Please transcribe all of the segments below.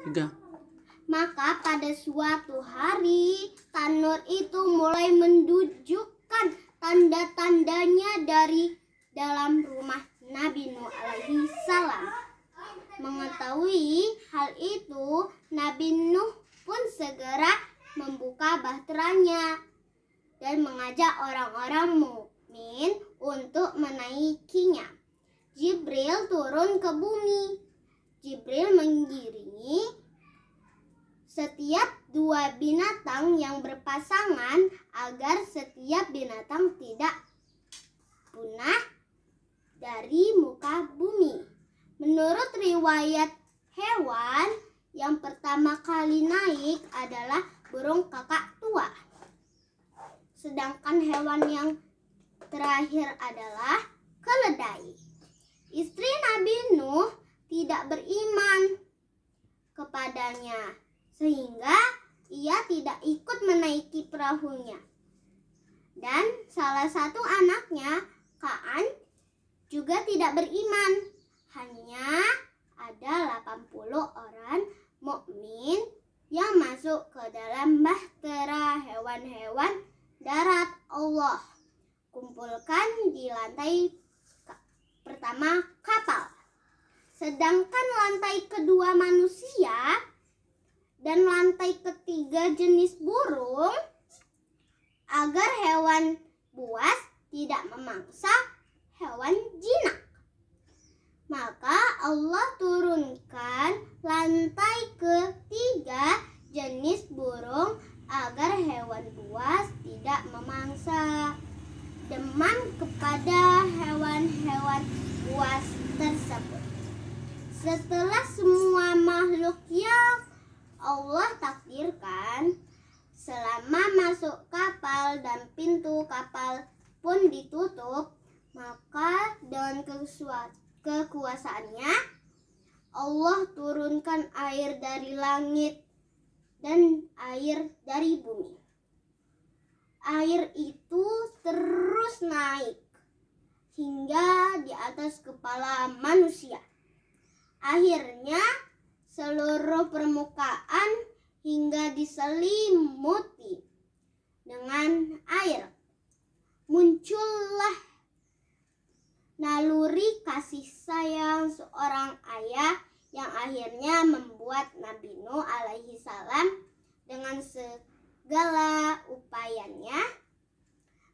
3. Maka pada suatu hari tanur itu mulai menunjukkan tanda-tandanya dari dalam rumah Nabi Nuh alaihi salam. Mengetahui hal itu, Nabi Nuh pun segera membuka bahteranya dan mengajak orang-orang mukmin untuk menaikinya. Jibril turun ke bumi. Jibril mengiringi setiap dua binatang yang berpasangan agar setiap binatang tidak punah dari muka bumi. Menurut riwayat, hewan yang pertama kali naik adalah burung kakak tua. Sedangkan hewan yang terakhir adalah keledai. Istri Nabi Nuh tidak beriman kepadanya, sehingga ia tidak ikut menaiki perahunya. Dan salah satu anaknya, Kaan, juga tidak beriman. Hanya ada 80 orang mukmin yang masuk ke dalam bahtera hewan-hewan darat Allah. Kumpulkan di lantai pertama kapal. Sedangkan lantai kedua manusia dan lantai ketiga jenis burung, agar hewan buas tidak memangsa hewan jinak. Maka Allah turunkan lantai ketiga jenis burung agar hewan buas tidak memangsa. Demam kepada hewan-hewan buas tersebut. Setelah semua makhluk yang Allah takdirkan selama masuk kapal dan pintu kapal pun ditutup, maka dengan kekuasaannya Allah turunkan air dari langit dan air dari bumi. Air itu terus naik hingga di atas kepala manusia. Akhirnya seluruh permukaan hingga diselimuti dengan air. Muncullah naluri kasih sayang seorang ayah yang akhirnya membuat Nabi Nuh alaihi salam dengan segala upayanya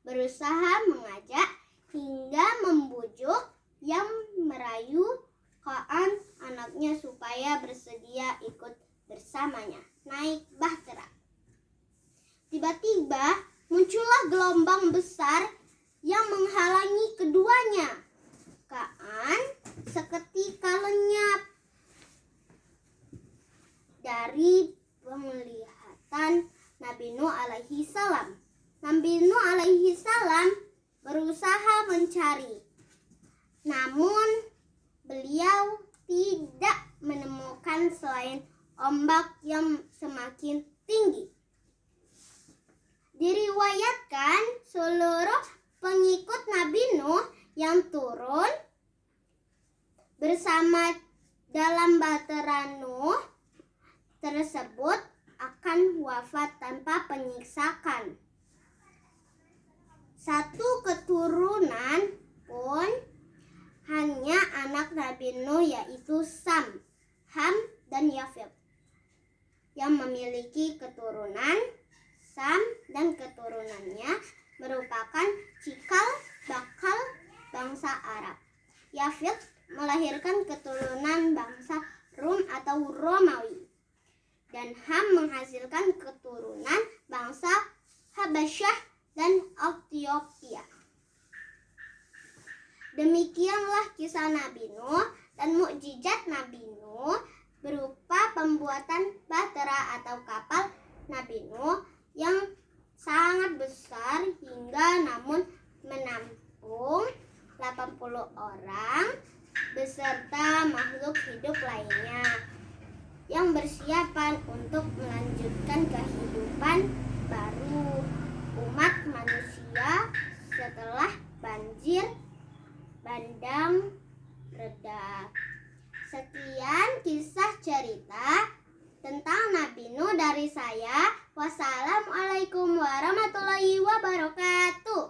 berusaha mengajak hingga membujuk yang merayu Kaan anaknya supaya bersedia ikut bersamanya naik bahtera. Tiba-tiba muncullah gelombang besar yang menghalangi keduanya. Kaan seketika lenyap dari penglihatan Nabi Nuh alaihi salam. Nabi Nuh alaihi salam berusaha mencari, namun beliau tidak menemukan selain ombak yang semakin tinggi. Diriwayatkan seluruh pengikut Nabi Nuh yang turun bersama dalam bahtera Nuh tersebut akan wafat tanpa penyiksaan. Satu keturunan pun hanya anak Nabi Nuh, yaitu Sam, Ham, dan Yafet, yang memiliki keturunan. Sam dan keturunannya merupakan cikal bakal bangsa Arab. Yafet melahirkan keturunan bangsa Rum atau Romawi, dan Ham menghasilkan keturunan bangsa Habasyah dan Ethiopia. Demikianlah kisah Nabi Nuh dan mukjizat Nabi Nuh berupa pembuatan bahtera atau kapal Nabi Nuh yang sangat besar hingga namun menampung 80 orang beserta makhluk hidup lainnya yang bersiapan untuk melanjutkan kehidupan baru umat manusia setelah banjir bandang reda. Sekian kisah cerita tentang Nabi Nuh dari saya. Wassalamualaikum warahmatullahi wabarakatuh.